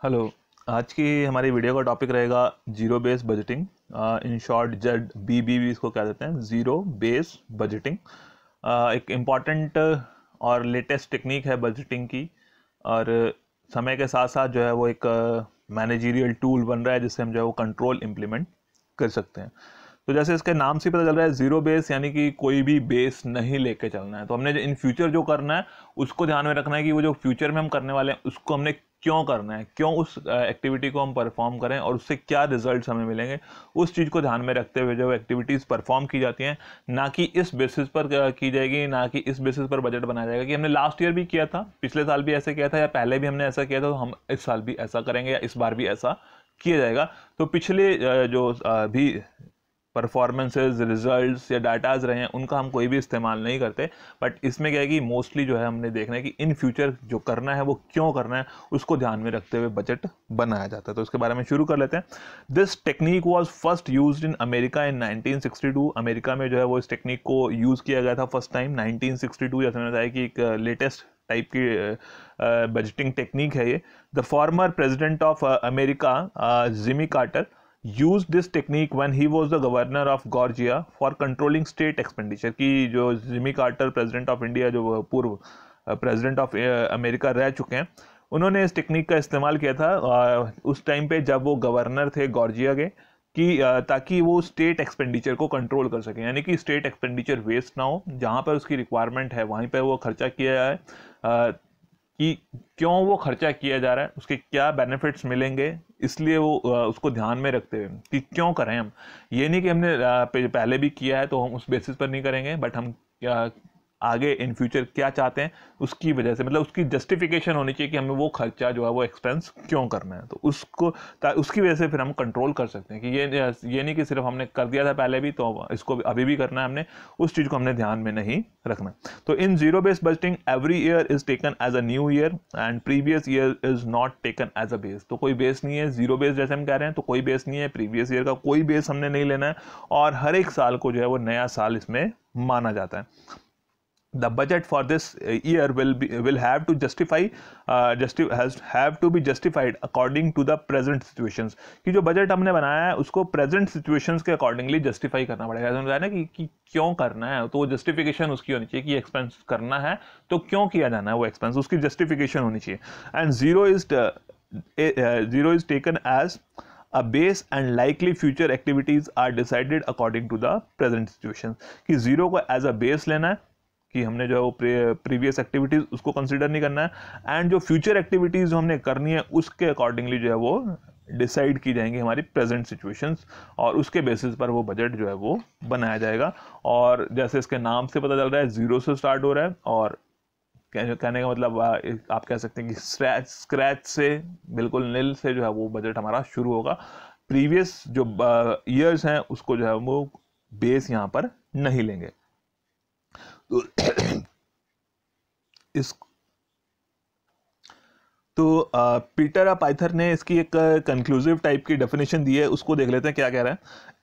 Hello. आज की हमारी वीडियो का टॉपिक रहेगा zero base budgeting. In short Z BB इसको क्या देते हैं, ज़ीरो बेस बजटिंग। एक इम्पॉर्टेंट और लेटेस्ट टेक्निक है बजटिंग की, और समय के साथ साथ जो है वो एक मैनेजरियल टूल बन रहा है जिससे हम जो है वो कंट्रोल इम्प्लीमेंट कर सकते हैं। तो जैसे इसके नाम से पता चल रहा है, जीरो बेस यानी कि कोई भी बेस नहीं लेके चलना है। तो हमने जो इन फ्यूचर जो करना है उसको ध्यान में रखना है कि वो जो फ्यूचर में हम करने वाले हैं उसको हमने क्यों करना है, क्यों उस एक्टिविटी को हम परफॉर्म करें और उससे क्या रिजल्ट्स हमें मिलेंगे, उस चीज़ को ध्यान में रखते हुए जो एक्टिविटीज़ परफॉर्म की जाती हैं, ना कि इस बेसिस पर की जाएगी, ना कि इस बेसिस पर बजट बनाया जाएगा कि हमने लास्ट ईयर भी किया था, पिछले साल भी ऐसे किया था, या पहले भी हमने ऐसा किया था तो हम इस साल भी ऐसा करेंगे या इस बार भी ऐसा किया जाएगा। तो पिछले जो भी परफॉर्मेंसेज, रिजल्ट्स या डाटाज रहे हैं उनका हम कोई भी इस्तेमाल नहीं करते। बट इसमें क्या है कि मोस्टली जो है हमने देखना है कि इन फ्यूचर जो करना है वो क्यों करना है, उसको ध्यान में रखते हुए बजट बनाया जाता है। तो उसके बारे में शुरू कर लेते हैं। This technique was first used in America in 1962। America में जो है वो इस टेक्निक को यूज़ किया गया था फर्स्ट टाइम 1962। जैसे मैंने बताया कि एक लेटेस्ट टाइप की बजटिंग टेक्निक है ये। The former president of America Jimmy Carter used this technique when he was the governor of Georgia for controlling state expenditure। की जो Jimmy Carter president of India, जो पूर्व प्रेसिडेंट ऑफ अमेरिका रह चुके हैं, उन्होंने इस टेक्निक का इस्तेमाल किया था उस टाइम पे जब वो गवर्नर थे जॉर्जिया के, कि ताकि वो स्टेट एक्सपेंडिचर को कंट्रोल कर सकें, यानी कि स्टेट एक्सपेंडिचर वेस्ट ना हो, जहाँ पर उसकी रिक्वायरमेंट है वहीं पर वो खर्चा किया जाए, कि क्यों वो खर्चा किया जा रहा है, उसके क्या बेनिफिट्स मिलेंगे, इसलिए वो उसको ध्यान में रखते हुए कि क्यों करें हम। ये नहीं कि हमने पहले भी किया है तो हम उस बेसिस पर नहीं करेंगे, बट हम आगे इन फ्यूचर क्या चाहते हैं उसकी वजह से, मतलब उसकी जस्टिफिकेशन होनी चाहिए कि हमें वो खर्चा जो है वो एक्सपेंस क्यों करना है। तो उसकी वजह से फिर हम कंट्रोल कर सकते हैं कि ये नहीं कि सिर्फ हमने कर दिया था पहले भी तो इसको अभी भी करना है हमने, उस चीज़ को हमने ध्यान में नहीं रखना। तो in zero base budgeting every year is taken as a new year and previous year is not taken as a base. तो कोई बेस नहीं है, जीरो बेस जैसे हम कह रहे हैं तो कोई बेस नहीं है, प्रीवियस ईयर का कोई बेस हमने नहीं लेना है, और हर एक साल को जो है वो नया साल इसमें माना जाता है। The budget for this year will have to have to be justified according to the present situations। कि जो बजट हमने बनाया है उसको प्रेजेंट सिचुएशंस के अकॉर्डिंगली जस्टिफाई करना पड़ेगा। ऐसा होता है ना कि क्यों करना है, तो वो जस्टिफिकेशन उसकी होनी चाहिए कि एक्सपेंस करना है तो क्यों किया जाना है वो एक्सपेंस, उसकी जस्टिफिकेशन होनी चाहिए। And zero is taken as a base and likely future activities are decided according to the present situation। कि जीरो को एज अ बेस लेना है कि हमने जो है वो प्रीवियस एक्टिविटीज उसको कंसिडर नहीं करना है, एंड जो फ्यूचर एक्टिविटीज जो हमने करनी है उसके अकॉर्डिंगली जो है वो डिसाइड की जाएंगी हमारी प्रेजेंट सिचुएशंस, और उसके बेसिस पर वो बजट जो है वो बनाया जाएगा। और जैसे इसके नाम से पता चल रहा है जीरो से स्टार्ट हो रहा है, और कहने का मतलब आप कह सकते हैं कि स्क्रैच से, बिल्कुल नील से जो है वो बजट हमारा शुरू होगा। प्रीवियस जो ईयर्स हैं उसको जो है वो बेस यहाँ पर नहीं लेंगे। तो इस तो पीटर पाइथर ने इसकी एक कंक्लूसिव टाइप की डेफिनेशन दी है, उसको देख लेते हैं क्या कह रहा है।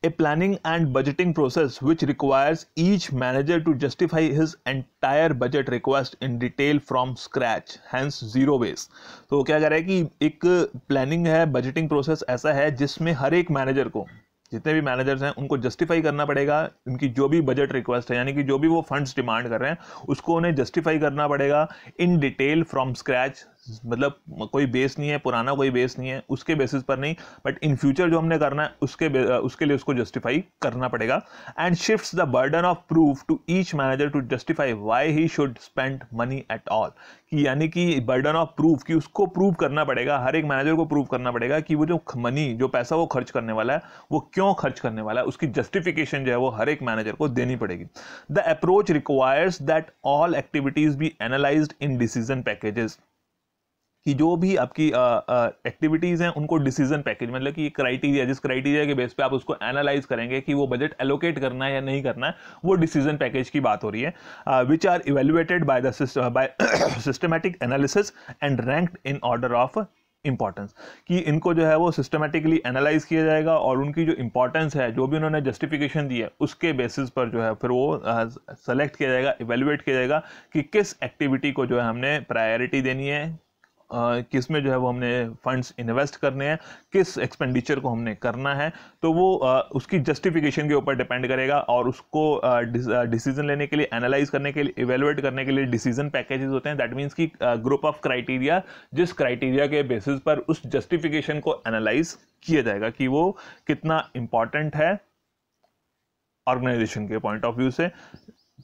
A planning and budgeting process which requires each manager to justify his entire budget request in detail from scratch, hence zero base. तो क्या कह रहा है कि एक प्लानिंग है, बजटिंग प्रोसेस ऐसा है जिसमें हर एक मैनेजर को, जितने भी मैनेजर्स हैं उनको जस्टिफाई करना पड़ेगा उनकी जो भी बजट रिक्वेस्ट है, यानी कि जो भी वो फंड्स डिमांड कर रहे हैं उसको उन्हें जस्टिफाई करना पड़ेगा इन डिटेल फ्रॉम स्क्रैच। मतलब कोई बेस नहीं है, पुराना कोई बेस नहीं है, उसके बेसिस पर नहीं, बट इन फ्यूचर जो हमने करना है उसके लिए उसको जस्टिफाई करना पड़ेगा। And shifts the burden of proof to each manager to justify why he should spend money at all. कि यानी कि बर्डन ऑफ प्रूफ, कि उसको प्रूव करना पड़ेगा, हर एक मैनेजर को प्रूव करना पड़ेगा कि वो जो मनी, जो पैसा वो खर्च करने वाला है वो क्यों खर्च करने वाला है, उसकी जस्टिफिकेशन जो है वो हर एक मैनेजर को देनी पड़ेगी। The approach requires that all activities B analysed in decision packages. कि जो भी आपकी एक्टिविटीज़ हैं उनको डिसीजन पैकेज, मतलब कि क्राइटेरिया, जिस क्राइटेरिया के बेस पे आप उसको एनालाइज करेंगे कि वो बजट एलोकेट करना है या नहीं करना है, वो डिसीजन पैकेज की बात हो रही है। Which are evaluated by the systematic analysis and ranked in order of importance. कि इनको जो है वो सिस्टमेटिकली एनालाइज किया जाएगा और उनकी जो इंपॉर्टेंस है, जो भी उन्होंने जस्टिफिकेशन दी है, उसके बेसिस पर जो है फिर वो सेलेक्ट किया जाएगा, इवेल्युएट किया जाएगा कि किस एक्टिविटी को जो है हमने प्रायोरिटी देनी है किस में जो है वो हमने फंड्स इन्वेस्ट करने हैं, किस एक्सपेंडिचर को हमने करना है, तो वो उसकी जस्टिफिकेशन के ऊपर डिपेंड करेगा। और उसको डिसीजन लेने के लिए, एनालाइज करने के लिए, इवेलुएट करने के लिए डिसीजन पैकेजेस होते हैं। दैट मीन्स कि ग्रुप ऑफ क्राइटेरिया, जिस क्राइटेरिया के बेसिस पर उस जस्टिफिकेशन को एनालाइज किया जाएगा कि वो कितना इंपॉर्टेंट है ऑर्गेनाइजेशन के पॉइंट ऑफ व्यू से,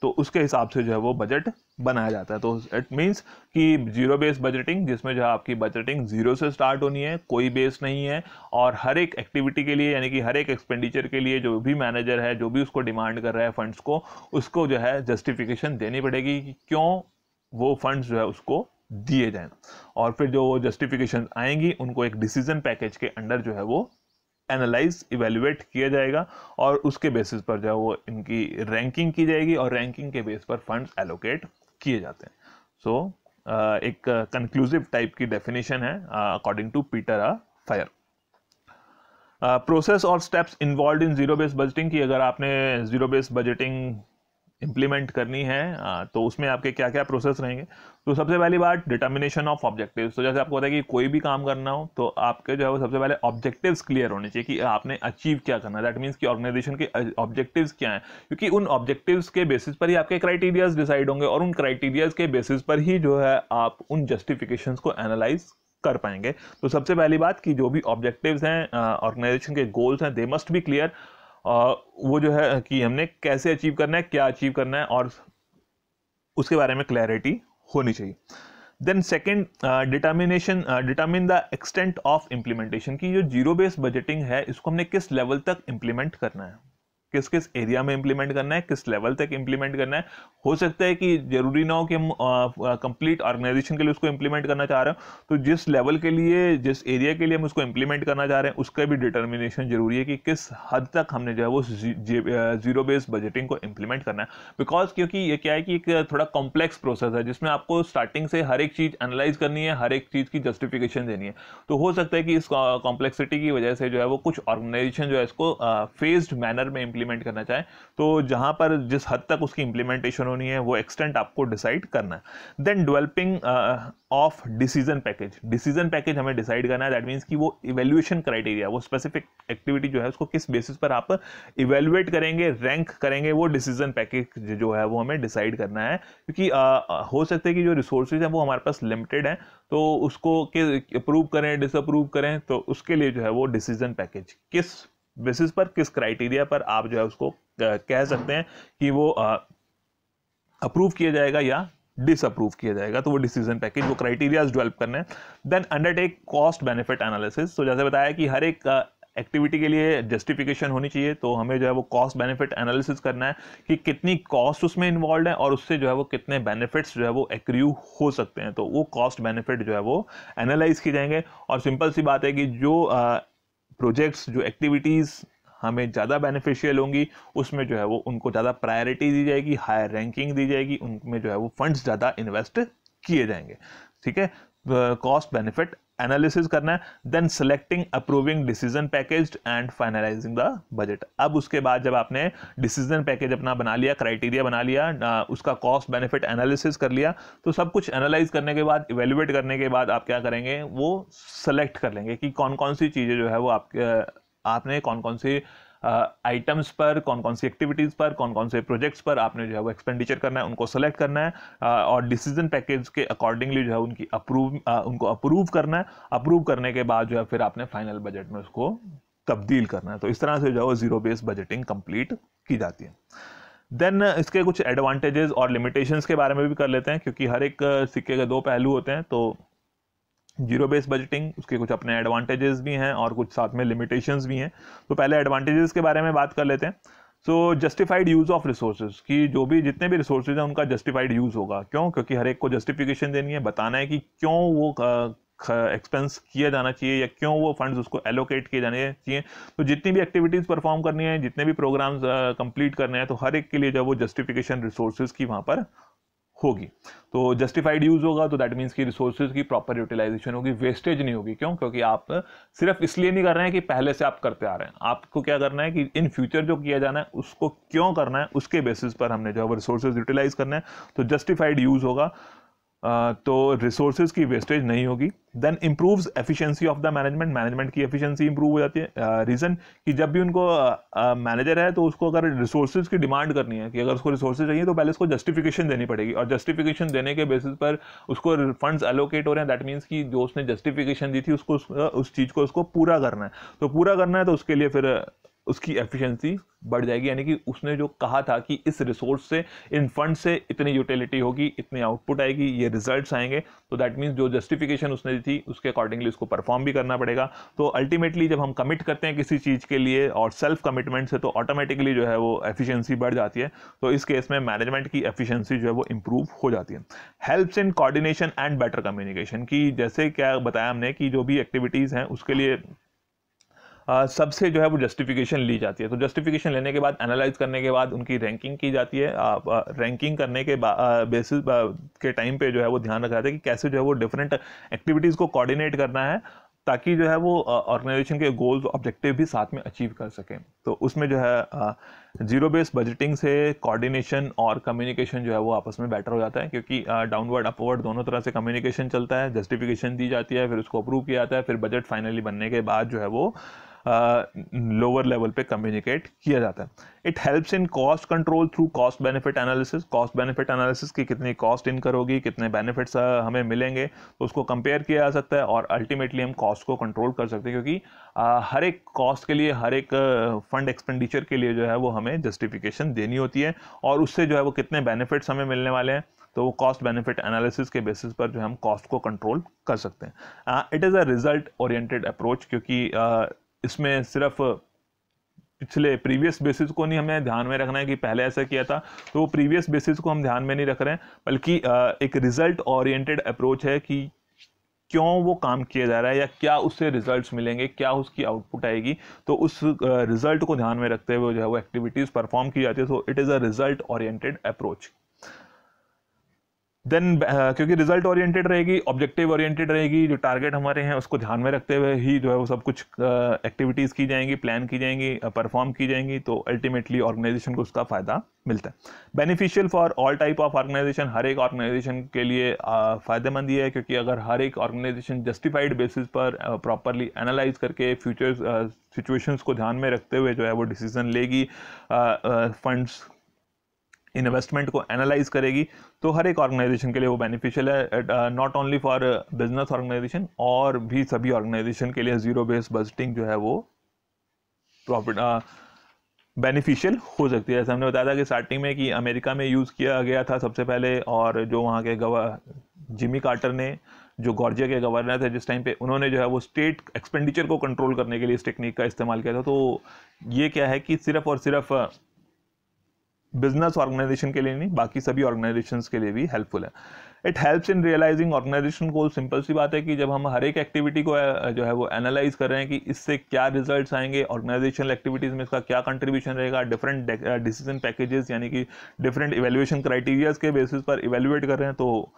तो उसके हिसाब से जो है वो बजट बनाया जाता है। तो इट मीन्स कि जीरो बेस बजटिंग, जिसमें जो है आपकी बजटिंग जीरो से स्टार्ट होनी है, कोई बेस नहीं है, और हर एक एक्टिविटी के लिए, यानी कि हर एक एक्सपेंडिचर के लिए जो भी मैनेजर है, जो भी उसको डिमांड कर रहा है फंड्स को, उसको जो है जस्टिफिकेशन देनी पड़ेगी कि क्यों वो फंड्स जो है उसको दिए जाएं। और फिर जो जस्टिफिकेशन आएंगी उनको एक डिसीजन पैकेज के अंडर जो है वो एनालाइज, इवेल्युएट किया जाएगा, और उसके बेसिस पर जो है वो इनकी रैंकिंग की जाएगी, और रैंकिंग के बेस पर फंड्स एलोकेट किए जाते हैं। सो एक कंक्लूसिव टाइप की डेफिनेशन है according to Peter Pyhrr. Process और steps involve in zero base budgeting की अगर आपने जीरो बेस बजटिंग इंप्लीमेंट करनी है तो उसमें आपके क्या क्या प्रोसेस रहेंगे। तो सबसे पहली बात, डिटर्मिनेशन ऑफ ऑब्जेक्टिव्स। तो जैसे आपको पता है कि कोई भी काम करना हो तो आपके जो है वो सबसे पहले ऑब्जेक्टिव्स क्लियर होने चाहिए कि आपने अचीव क्या करना है। दैट मीन्स कि ऑर्गेनाइजेशन के ऑब्जेक्टिव्स क्या हैं, क्योंकि उन ऑब्जेक्टिव्स के बेसिस पर ही आपके क्राइटेरियाज डिसाइड होंगे, और उन क्राइटेरियाज के बेसिस पर ही जो है आप उन जस्टिफिकेशंस को एनालाइज कर पाएंगे। तो सबसे पहली बात कि जो भी ऑब्जेक्टिव्स हैं, ऑर्गेनाइजेशन के गोल्स हैं, दे मस्ट बी क्लियर। वो जो है कि हमने कैसे अचीव करना है, क्या अचीव करना है, और उसके बारे में क्लैरिटी होनी चाहिए। Then second, determine the extent of implementation की जो जीरो बेस बजटिंग है इसको हमने किस लेवल तक इम्प्लीमेंट करना है, किस किस एरिया में इंप्लीमेंट करना है, किस लेवल तक इंप्लीमेंट करना है। हो सकता है कि जरूरी ना हो कि हम कंप्लीट ऑर्गेनाइजेशन के लिए उसको इंप्लीमेंट करना चाह रहे हो, तो जिस लेवल के लिए, जिस एरिया के लिए हम उसको इंप्लीमेंट करना चाह रहे हैं उसका भी डिटर्मिनेशन जरूरी है कि किस हद तक हमने जो है वो जीरो बेस बजटिंग को इंप्लीमेंट करना है। बिकॉज क्योंकि ये क्या है कि एक थोड़ा कॉम्प्लेक्स प्रोसेस है जिसमें आपको स्टार्टिंग से हर एक चीज एनालाइज करनी है, हर एक चीज की जस्टिफिकेशन देनी है। तो हो सकता है कि इस कॉम्प्लेक्सिटी की वजह से जो है वो कुछ ऑर्गेनाइजेशन जो है इसको फेज्ड मैनर में इंप्लीमेंट करना चाहे, तो जहां पर जिस हद तक उसकी इंप्लीमेंटेशन होनी है वो एक्सटेंट आपको डिसाइड करना है। Then developing of decision package, decision package हमें डिसाइड करना है। दैट मीन्स कि वो इवेल्युएशन क्राइटेरिया, वो स्पेसिफिक एक्टिविटी जो है उसको किस बेसिस पर आप इवेल्युएट करेंगे, रैंक करेंगे, वो डिसीजन पैकेज जो है वो हमें डिसाइड करना है। क्योंकि हो सकता है कि जो रिसोर्सेज हैं वो हमारे पास लिमिटेड हैं, तो उसको अप्रूव करें, डिसअप्रूव करें, तो उसके लिए जो है वो डिसीजन पैकेज किस बेसिस पर, किस क्राइटेरिया पर आप जो है उसको कह सकते हैं कि वो अप्रूव किया जाएगा या डिसअप्रूव किया जाएगा। तो वो डिसीजन पैकेज, वो क्राइटेरियाज डेवलप करने हैं। Then undertake cost benefit analysis. तो जैसे बताया कि हर एक एक्टिविटी के लिए जस्टिफिकेशन होनी चाहिए, तो हमें जो है वो कॉस्ट बेनिफिट एनालिसिस करना है कि कितनी कॉस्ट उसमें इन्वॉल्व है और उससे जो है वो कितने बेनिफिट्स जो है वो एक्रू हो सकते हैं। तो वो कॉस्ट बेनिफिट जो है वो एनालाइज की जाएंगे। और सिंपल सी बात है कि जो प्रोजेक्ट्स, जो एक्टिविटीज़ हमें ज़्यादा बेनिफिशियल होंगी उसमें जो है वो उनको ज़्यादा प्रायोरिटी दी जाएगी, हायर रैंकिंग दी जाएगी, उनमें जो है वो फंड्स ज़्यादा इन्वेस्ट किए जाएंगे। ठीक है, कॉस्ट बेनिफिट एनालिसिस करना है। Then selecting, approving decision package and finalising the budget. अब उसके बाद जब आपने डिसीजन पैकेज अपना बना लिया, क्राइटेरिया बना लिया, उसका कॉस्ट बेनिफिट एनालिसिस कर लिया, तो सब कुछ एनालाइज करने के बाद, इवेल्युएट करने के बाद आप क्या करेंगे, वो सेलेक्ट कर लेंगे कि कौन कौन सी चीज़ें जो है वो आपने कौन कौन सी आइटम्स पर, कौन कौन सी एक्टिविटीज़ पर, कौन कौन से प्रोजेक्ट्स पर आपने जो है वो एक्सपेंडिचर करना है, उनको सेलेक्ट करना है और डिसीजन पैकेज के अकॉर्डिंगली जो है उनको अप्रूव करना है। अप्रूव करने के बाद जो है फिर आपने फाइनल बजट में उसको तब्दील करना है। तो इस तरह से जो है वो जीरो बेस बजटिंग कंप्लीट की जाती है। देन इसके कुछ एडवांटेजेस और लिमिटेशंस के बारे में भी कर लेते हैं, क्योंकि हर एक सिक्के के दो पहलू होते हैं। तो जीरो बेस बजटिंग, उसके कुछ अपने एडवांटेजेस भी हैं और कुछ साथ में लिमिटेशंस भी हैं। तो पहले एडवांटेजेस के बारे में बात कर लेते हैं। सो जस्टिफाइड यूज़ ऑफ रिसोर्सेज, की जो भी जितने भी रिसोर्सेज हैं उनका जस्टिफाइड यूज़ होगा। क्यों? क्योंकि हर एक को जस्टिफिकेशन देनी है, बताना है कि क्यों वो एक्सपेंस किया जाना चाहिए या क्यों वो फंड्स उसको एलोकेट किए जाने चाहिए। तो जितनी भी एक्टिविटीज़ परफॉर्म करनी है, जितने भी प्रोग्राम्स कंप्लीट करने हैं, तो हर एक के लिए जो वो जस्टिफिकेशन रिसोर्सेज की वहाँ पर होगी। तो जस्टिफाइड यूज होगा, तो दैट मीन्स कि रिसोर्सेज की प्रॉपर यूटिलाइजेशन होगी, वेस्टेज नहीं होगी। क्यों? क्योंकि आप सिर्फ इसलिए नहीं कर रहे हैं कि पहले से आप करते आ रहे हैं, आपको क्या करना है कि इन फ्यूचर जो किया जाना है उसको क्यों करना है, उसके बेसिस पर हमने जो है रिसोर्सेज यूटिलाइज करना है। तो जस्टिफाइड यूज होगा। तो रिसोर्सेज की वेस्टेज नहीं होगी। Then improves efficiency of the management, management की एफिशिएंसी इंप्रूव हो जाती है। रीज़न कि जब भी उनको मैनेजर है तो उसको अगर रिसोर्सेज की डिमांड करनी है कि अगर उसको रिसोर्सेज चाहिए तो पहले उसको जस्टिफिकेशन देनी पड़ेगी, और जस्टिफिकेशन देने के बेसिस पर उसको फंड्स एलोकेट हो रहे हैं, दैट मीन्स कि जो उसने जस्टिफिकेशन दी थी उसको उस चीज़ को उसको पूरा करना है। तो पूरा करना है तो उसके लिए फिर उसकी एफिशिएंसी बढ़ जाएगी, यानी कि उसने जो कहा था कि इस रिसोर्स से, इन फंड से इतनी यूटिलिटी होगी, इतनी आउटपुट आएगी, ये रिजल्ट्स आएंगे, तो दैट मीन्स जो जस्टिफिकेशन उसने दी थी उसके अकॉर्डिंगली उसको परफॉर्म भी करना पड़ेगा। तो अल्टीमेटली जब हम कमिट करते हैं किसी चीज़ के लिए और सेल्फ कमिटमेंट से, तो ऑटोमेटिकली जो है वो एफिशिएंसी बढ़ जाती है। तो इस केस में मैनेजमेंट की एफिशिएंसी जो है वो इंप्रूव हो जाती है। Helps in coordination and better communication, की जैसे क्या बताया हमने कि जो भी एक्टिविटीज़ हैं उसके लिए सबसे जो है वो जस्टिफिकेशन ली जाती है। तो जस्टिफिकेशन लेने के बाद, एनालाइज करने के बाद उनकी रैंकिंग की जाती है। रैंकिंग करने के बेसिस के टाइम पे जो है वो ध्यान रखा जाता है कि कैसे जो है वो डिफरेंट एक्टिविटीज़ को कोऑर्डिनेट करना है, ताकि जो है वो ऑर्गेनाइजेशन के गोल्स ऑब्जेक्टिव भी साथ में अचीव कर सकें। तो उसमें जो है जीरो बेस बजटिंग से कोऑर्डिनेशन और कम्युनिकेशन जो है वो आपस में बेटर हो जाता है, क्योंकि डाउनवर्ड अपवर्ड दोनों तरह से कम्युनिकेशन चलता है। जस्टिफिकेशन दी जाती है, फिर उसको अप्रूव किया जाता है, फिर बजट फाइनली बनने के बाद जो है वो लोअर लेवल पे कम्युनिकेट किया जाता है। It helps in cost control through cost benefit analysis, cost benefit analysis की कितनी कॉस्ट इनकर होगी, कितने बेनिफिट्स हमें मिलेंगे, तो उसको कंपेयर किया जा सकता है और अल्टीमेटली हम कॉस्ट को कंट्रोल कर सकते हैं, क्योंकि हर एक कॉस्ट के लिए, हर एक फंड एक्सपेंडिचर के लिए जो है वो हमें जस्टिफिकेशन देनी होती है, और उससे जो है वो कितने बेनिफिट्स हमें मिलने वाले हैं, तो वो कॉस्ट बेनिफिट एनालिसिस के बेसिस पर जो हम कॉस्ट को कंट्रोल कर सकते हैं। It is a result oriented approach, क्योंकि इसमें सिर्फ पिछले प्रीवियस बेसिस को नहीं हमें ध्यान में रखना है कि पहले ऐसा किया था, तो वो प्रीवियस बेसिस को हम ध्यान में नहीं रख रहे हैं, बल्कि एक रिजल्ट ओरिएंटेड अप्रोच है कि क्यों वो काम किया जा रहा है या क्या उससे रिजल्ट्स मिलेंगे, क्या उसकी आउटपुट आएगी, तो उस रिजल्ट को ध्यान में रखते हुए जो है वो एक्टिविटीज़ परफॉर्म की जाती है। So it is a result oriented approach. Then क्योंकि रिजल्ट ओरिएंटेड रहेगी, ऑब्जेक्टिव ओरिएंटेड रहेगी, जो टारगेट हमारे हैं उसको ध्यान में रखते हुए ही जो है वो सब कुछ एक्टिविटीज़ की जाएंगी, प्लान की जाएंगी, परफॉर्म की जाएंगी, तो अल्टीमेटली ऑर्गेनाइजेशन को उसका फ़ायदा मिलता है। Beneficial for all type of organisation, हर एक ऑर्गेनाइजेशन के लिए फ़ायदेमंद ये है, क्योंकि अगर हर एक ऑर्गेनाइजेशन जस्टिफाइड बेसिस पर प्रॉपरली एनालाइज करके फ्यूचर सिचुएशंस को ध्यान में रखते हुए जो है वो डिसीजन लेगी, फंड्स इन्वेस्टमेंट को एनालाइज करेगी, तो हर एक ऑर्गेनाइजेशन के लिए वो बेनिफिशियल है। Not only for business organisation, और भी सभी ऑर्गेनाइजेशन के लिए जीरो बेस बजटिंग जो है वो प्रॉफिट बेनिफिशियल हो सकती है। जैसे हमने बताया था कि स्टार्टिंग में कि अमेरिका में यूज़ किया गया था सबसे पहले, और जो वहाँ के जिमी कार्टर ने, जो जॉर्जिया के गवर्नर थे जिस टाइम पे, उन्होंने जो है वो स्टेट एक्सपेंडिचर को कंट्रोल करने के लिए इस टेक्निक का इस्तेमाल किया था। तो ये क्या है कि सिर्फ और सिर्फ बिजनेस ऑर्गेनाइजेशन के लिए नहीं, बाकी सभी ऑर्गेनाइजेशंस के लिए भी हेल्पफुल है। It helps in realising organisation goal. Simple सी बात है कि जब हम हर एक एक्टिविटी को जो है वो एनालाइज कर रहे हैं कि इससे क्या रिजल्ट्स आएंगे, ऑर्गेनाइजेशनल एक्टिविटीज़ में इसका क्या कंट्रीब्यूशन रहेगा, डिफरेंट डिसीजन पैकेजेस यानी कि डिफरेंट इवेल्युएशन क्राइटेरियाज के बेसिस पर इवेल्युएट कर रहे हैं, तो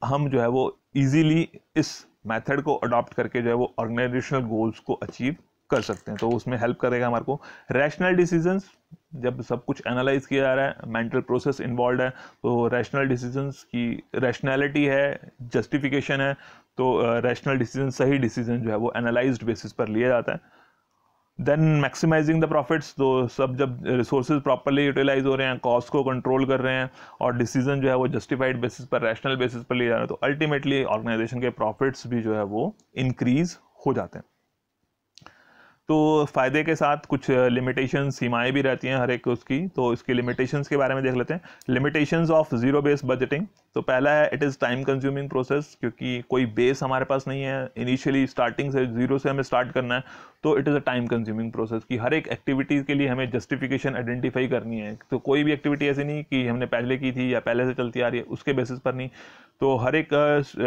हम जो है वो ईजीली इस मैथड को अडॉप्ट करके जो है वो ऑर्गेनाइजेशनल गोल्स को अचीव कर सकते हैं। तो उसमें हेल्प करेगा हमारे को। रैशनल डिसीजंस, जब सब कुछ एनालाइज किया जा रहा है, मेंटल प्रोसेस इन्वॉल्व है, तो रैशनल डिसीजंस की रैशनैलिटी है, जस्टिफिकेशन है, तो रैशनल डिसीजन, सही डिसीजन जो है वो एनालाइज्ड बेसिस पर लिया जाता है। देन मैक्सिमाइजिंग द प्रॉफिट्स, तो सब जब रिसोर्सेज प्रॉपरली यूटिलाइज हो रहे हैं, कॉस्ट को कंट्रोल कर रहे हैं, और डिसीजन जो है वो जस्टिफाइड बेसिस पर, रैशनल बेसिस पर लिया जा रहा है, तो अल्टीमेटली ऑर्गेनाइजेशन के प्रॉफिट्स भी जो है वो इंक्रीज हो जाते हैं। तो फ़ायदे के साथ कुछ लिमिटेशन, सीमाएं भी रहती हैं हर एक उसकी, तो इसकी लिमिटेशंस के बारे में देख लेते हैं। Limitations of zero base budgeting, तो पहला है it is time consuming process, क्योंकि कोई बेस हमारे पास नहीं है, इनिशियली स्टार्टिंग से जीरो से हमें स्टार्ट करना है, तो it is a time consuming process कि हर एक एक्टिविटीज़ के लिए हमें जस्टिफिकेशन आइडेंटिफाई करनी है। तो कोई भी एक्टिविटी ऐसी नहीं कि हमने पहले की थी या पहले से चलती आ रही है उसके बेसिस पर नहीं, तो हर एक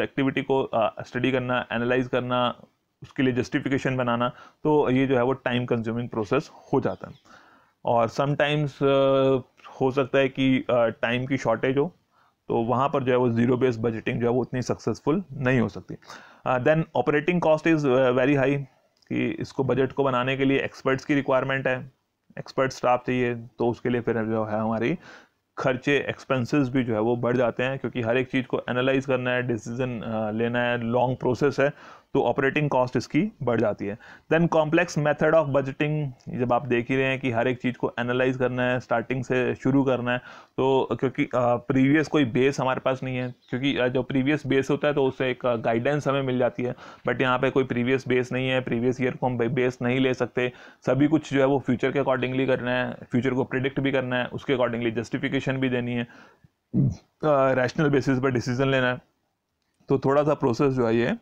एक्टिविटी को स्टडी करना, एनालाइज करना, उसके लिए जस्टिफिकेशन बनाना, तो ये जो है वो टाइम कंज्यूमिंग प्रोसेस हो जाता है। और समटाइम्स हो सकता है कि टाइम की शॉर्टेज हो, तो वहाँ पर जो है वो जीरो बेस बजटिंग जो है वो उतनी सक्सेसफुल नहीं हो सकती। Then operating cost is very high, कि इसको बजट को बनाने के लिए एक्सपर्ट्स की रिक्वायरमेंट है, एक्सपर्ट स्टाफ चाहिए, तो उसके लिए फिर जो है हमारी खर्चे एक्सपेंसेस भी जो है वो बढ़ जाते हैं, क्योंकि हर एक चीज़ को एनालाइज करना है, डिसीजन लेना है, लॉन्ग प्रोसेस है, तो ऑपरेटिंग कॉस्ट इसकी बढ़ जाती है। Then complex method of budgeting, जब आप देख ही रहे हैं कि हर एक चीज़ को एनालाइज करना है, स्टार्टिंग से शुरू करना है, तो क्योंकि प्रीवियस कोई बेस हमारे पास नहीं है, क्योंकि जो प्रीवियस बेस होता है तो उससे एक गाइडेंस हमें मिल जाती है, बट यहाँ पे कोई प्रीवियस बेस नहीं है, प्रीवियस ईयर को हम बेस नहीं ले सकते। सभी कुछ जो है वो फ्यूचर के अकॉर्डिंगली करना है, फ्यूचर को प्रिडिक्ट भी करना है, उसके अकॉर्डिंगली जस्टिफिकेशन भी देनी है, रैशनल बेसिस पर डिसीजन लेना है, तो थोड़ा सा प्रोसेस जो है ये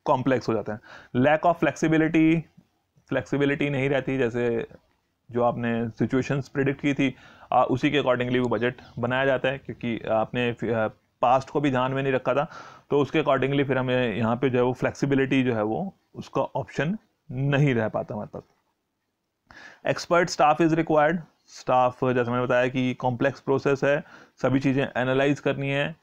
कॉम्प्लेक्स हो जाता है। लैक ऑफ फ्लेक्सिबिलिटी नहीं रहती, जैसे जो आपने सिचुएशंस प्रिडिक्ट की थी उसी के अकॉर्डिंगली वो बजट बनाया जाता है, क्योंकि आपने पास्ट को भी ध्यान में नहीं रखा था, तो उसके अकॉर्डिंगली फिर हमें यहाँ पे जो है वो फ्लेक्सिबिलिटी जो है वो उसका ऑप्शन नहीं रह पाता हमारे पास। Expert staff is required. Staff, जैसे मैंने बताया कि कॉम्प्लेक्स प्रोसेस है, सभी चीज़ें एनालाइज करनी है,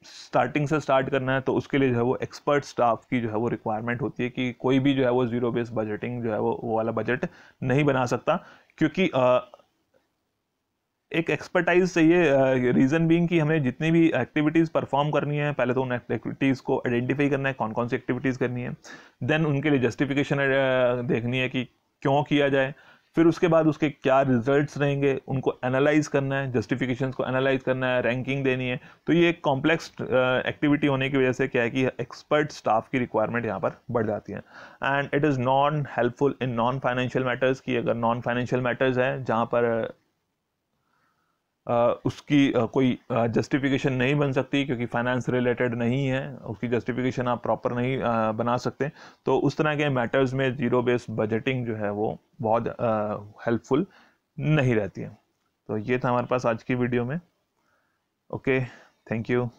स्टार्टिंग से स्टार्ट करना है, तो उसके लिए जो है वो एक्सपर्ट स्टाफ की जो है वो रिक्वायरमेंट होती है कि कोई भी जो है वो जीरो बेस बजटिंग जो है वो वाला बजट नहीं बना सकता, क्योंकि एक एक्सपर्टाइज चाहिए। रीज़न बीइंग कि हमें जितनी भी एक्टिविटीज़ परफॉर्म करनी है, पहले तो उन एक्टिविटीज़ को आइडेंटिफाई करना है कौन कौन सी एक्टिविटीज़ करनी है, देन उनके लिए जस्टिफिकेशन देखनी है कि क्यों किया जाए, फिर उसके बाद उसके क्या रिजल्ट्स रहेंगे, उनको एनालाइज करना है, जस्टिफिकेशंस को एनालाइज करना है, रैंकिंग देनी है। तो ये एक कॉम्प्लेक्स एक्टिविटी होने की वजह से क्या है कि एक्सपर्ट स्टाफ की रिक्वायरमेंट यहाँ पर बढ़ जाती है। And it is non helpful in non financial matters, की अगर नॉन फाइनेंशियल मैटर्स है जहाँ पर उसकी कोई जस्टिफिकेशन नहीं बन सकती, क्योंकि फाइनेंस रिलेटेड नहीं है, उसकी जस्टिफिकेशन आप प्रॉपर नहीं बना सकते, तो उस तरह के मैटर्स में जीरो बेस बजटिंग जो है वो बहुत हेल्पफुल नहीं रहती है। तो ये था हमारे पास आज की वीडियो में। Okay, thank you.